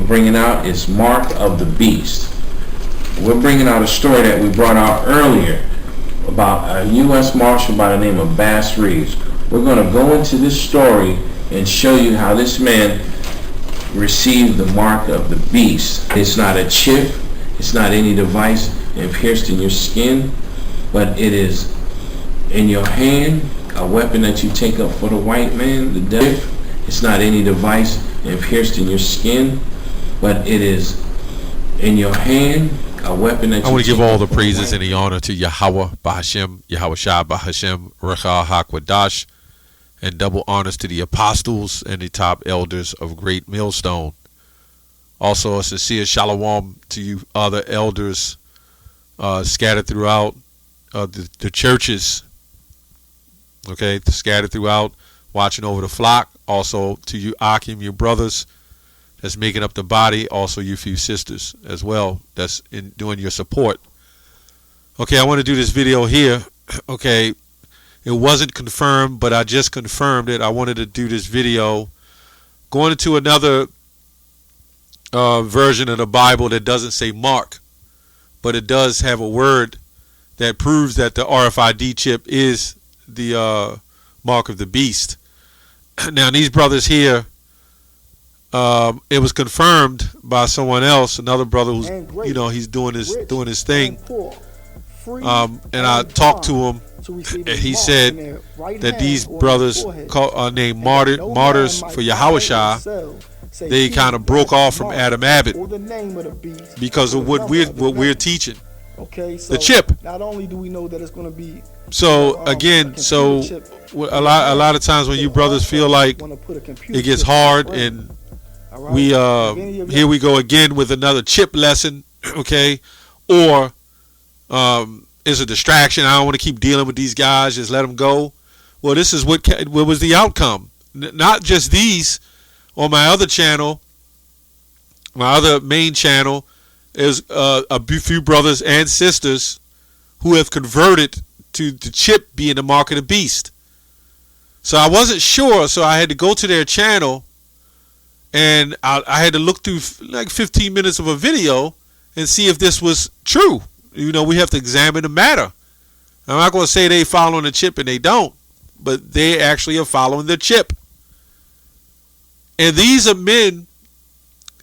bringing out is Mark of the Beast. We're bringing out a story that we brought out earlier about a U.S. Marshal by the name of Bass Reeves. We're going to go into this story and show you how this man received the mark of the beast. It's not a chip, it's not any device and pierced in your skin, but it is in your hand, a weapon that you take up for the white man, the devil. It's not any device and pierced in your skin, but it is in your hand, a weapon that you I want to give all the for praises white and the honor to Yahawah Bahashem, YAHAWASHI Bahashem, Rechah HaKwadash, and double honors to the apostles and the top elders of Great Millstone. Also a sincere shalom to you other elders scattered throughout the churches, okay, scattered throughout, watching over the flock. Also to you Akim, your brothers that's making up the body. Also you few sisters as well that's in doing your support. Okay, I want to do this video here. Okay, it wasn't confirmed, but I just confirmed it. I wanted to do this video going into another version of the Bible that doesn't say Mark, but it does have a word that proves that the RFID chip is the mark of the beast. Now these brothers here, it was confirmed by someone else, another brother who's, you know, he's doing his thing. And I talked to him, and he said that these brothers are named Martyrs for YAHAWASHI. They kind of broke off from Adam Abbott because of what we're teaching. Okay, so the chip. Not only do we know that it's going to be. So again, so a lot of times when you brothers feel like it gets hard, and we here we go again with another chip lesson, okay, or it's a distraction. I don't want to keep dealing with these guys. Just let them go. Well, this is what was the outcome. Not just these. On my other channel, my other main channel, is a few brothers and sisters who have converted to the chip being the mark of the beast. So I wasn't sure, so I had to go to their channel, and I had to look through like 15 minutes of a video and see if this was true. You know, we have to examine the matter. I'm not going to say they following the chip and they don't, but they actually are following the chip. And these are men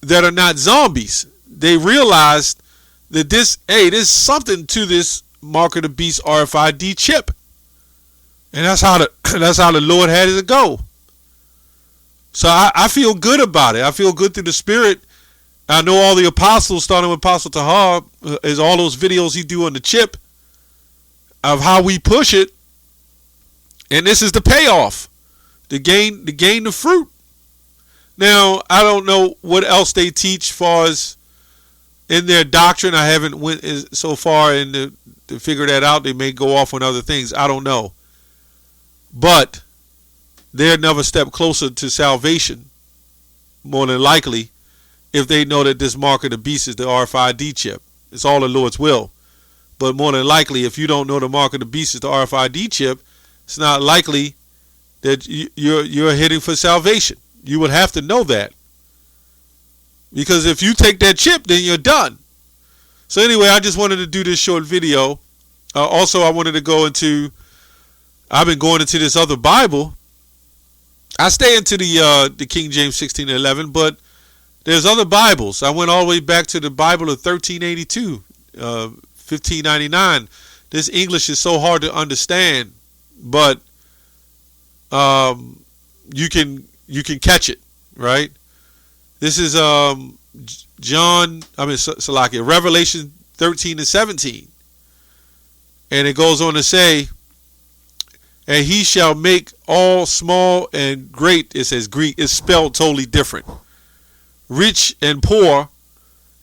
that are not zombies. They realized that there's something to this mark of the beast RFID chip, and that's how the Lord had it to go. So I feel good about it. I feel good through the Spirit. I know all the apostles, starting with Apostle Tahar, is all those videos he do on the chip of how we push it, and this is the payoff, to gain the fruit. Now, I don't know what else they teach far as in their doctrine. I haven't went so far to figure that out. They may go off on other things. I don't know. But they're another step closer to salvation, more than likely, if they know that this mark of the beast is the RFID chip. It's all the Lord's will. But more than likely, if you don't know the mark of the beast is the RFID chip, it's not likely that you're heading for salvation. You would have to know that, because if you take that chip, then you're done. So anyway, I just wanted to do this short video. Also, I wanted to go into, I've been going into this other Bible. I stay into the King James 16:11, but there's other Bibles. I went all the way back to the Bible of 1382, 1599. This English is so hard to understand, but you can catch it, right? This is Revelation 13:17, and it goes on to say, and he shall make all small and great. It says Greek. It's spelled totally different. Rich and poor,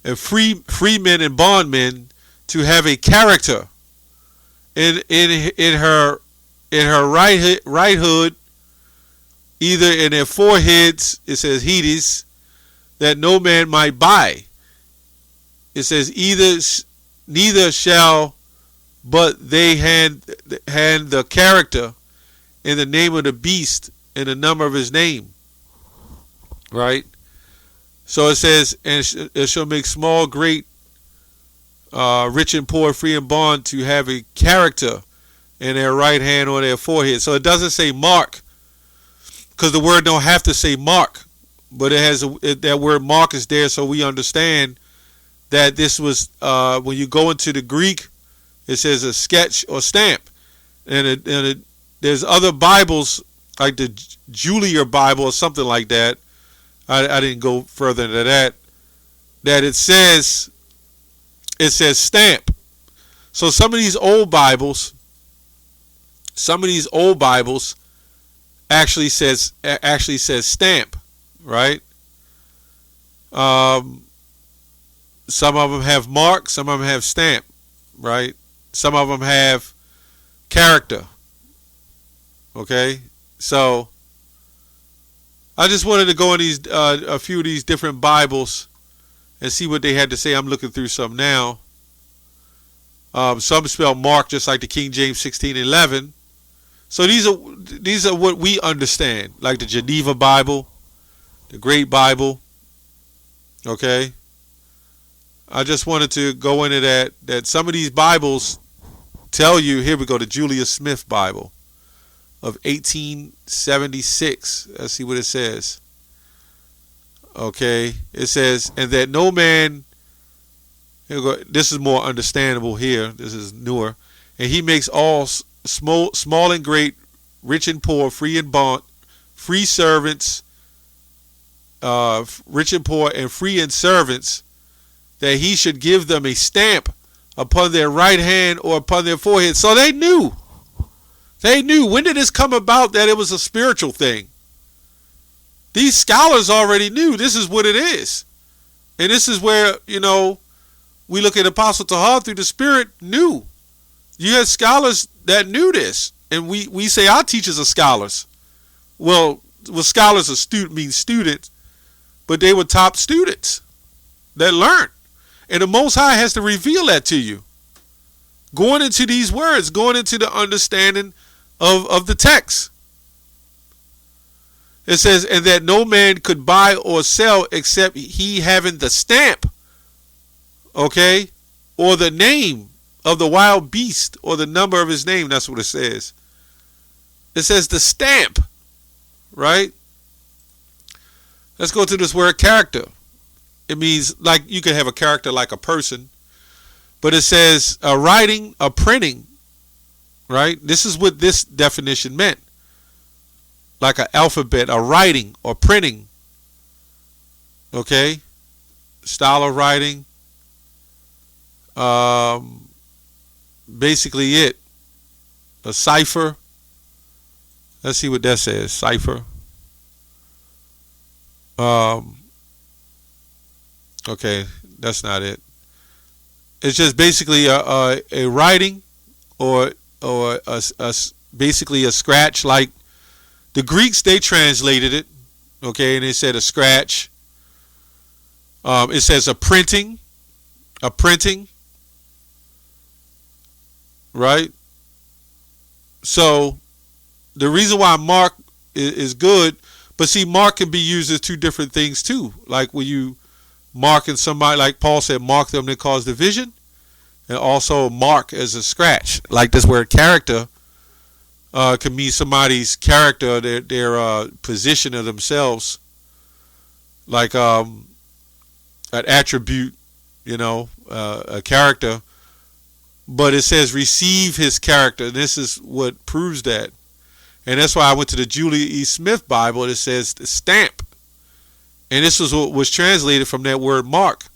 and freemen and bondmen, to have a character in her righthood. Either in their foreheads, it says Hedis, that no man might buy. It says neither shall but they hand the character in the name of the beast and the number of his name. Right? So it says, and it shall make small, great, rich and poor, free and bond to have a character in their right hand or their forehead. So it doesn't say mark, because the word don't have to say mark, but it has that word mark is there, so we understand that this was when you go into the Greek, it says a sketch or stamp, and there's other Bibles like the Julia Bible or something like that. I didn't go further into that. That it says stamp. So some of these old Bibles actually says stamp, right? Some of them have mark, some of them have stamp, right? Some of them have character. Okay, so I just wanted to go in these a few of these different Bibles and see what they had to say. I'm looking through some now. Some spell mark just like the King James 1611. So these are what we understand, like the Geneva Bible, the Great Bible. Okay, I just wanted to go into that some of these Bibles tell you. Here we go, the Julia Smith Bible of 1876. Let's see what it says. Okay, it says, and that no man, here we go, this is more understandable here, this is newer, and he makes all small and great, rich and poor, free and bond, free servants, rich and poor, and free and servants, that he should give them a stamp upon their right hand or upon their forehead. So they knew. They knew. When did this come about that it was a spiritual thing? These scholars already knew this is what it is. And this is where, we look at Apostle Tahar through the Spirit knew. You had scholars that knew this. And we say our teachers are scholars. Well, scholars are means students, but they were top students that learned. And the Most High has to reveal that to you. Going into these words, going into the understanding of the text. It says, and that no man could buy or sell except he having the stamp, okay, or the name of the wild beast, or the number of his name. That's what it says. It says the stamp, right? Let's go to this word character. It means, like, you can have a character like a person, but it says a writing, a printing, right? This is what this definition meant. Like an alphabet, a writing or printing. Okay? Style of writing. Basically it. A cipher. Let's see what that says. Cipher. Okay, that's not it. It's just basically a writing or basically a scratch. Like the Greeks, they translated it, okay, and they said a scratch. It says a printing, right? So the reason why mark is good, but see, mark can be used as two different things too. Like when you marking somebody, like Paul said, mark them that cause division, and also mark as a scratch. Like this word character can mean somebody's character, their position of themselves, like an attribute, a character. But it says receive his character. And this is what proves that. And that's why I went to the Julia E. Smith Bible. It says the stamp. And this was what was translated from that word mark.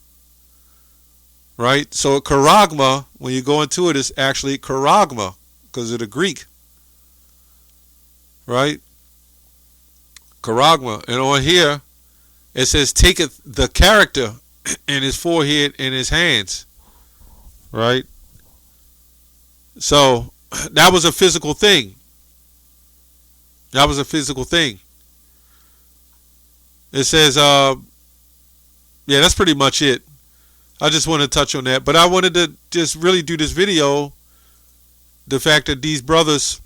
Right? So charagma, when you go into it, is actually charagma because of the Greek. Right? Charagma. And on here, it says taketh the character in his forehead and his hands. Right? So that was a physical thing. That was a physical thing. It says, yeah, that's pretty much it. I just want to touch on that. But I wanted to just really do this video. The fact that these brothers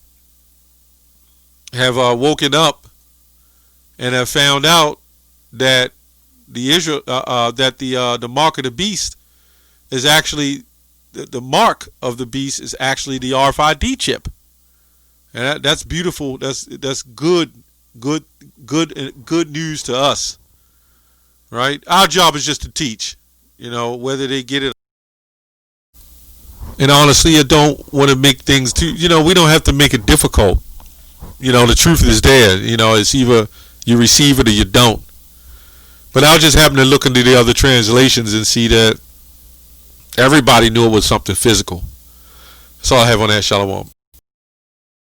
have woken up and have found out that the mark of the beast is actually the mark of the beast is actually the RFID chip, and that's beautiful. That's good news to us, right? Our job is just to teach, whether they get it. And honestly, I don't want to make things too. We don't have to make it difficult. The truth is there. It's either you receive it or you don't. But I just happened to look into the other translations and see that everybody knew it was something physical. That's all I have on that. Shalom.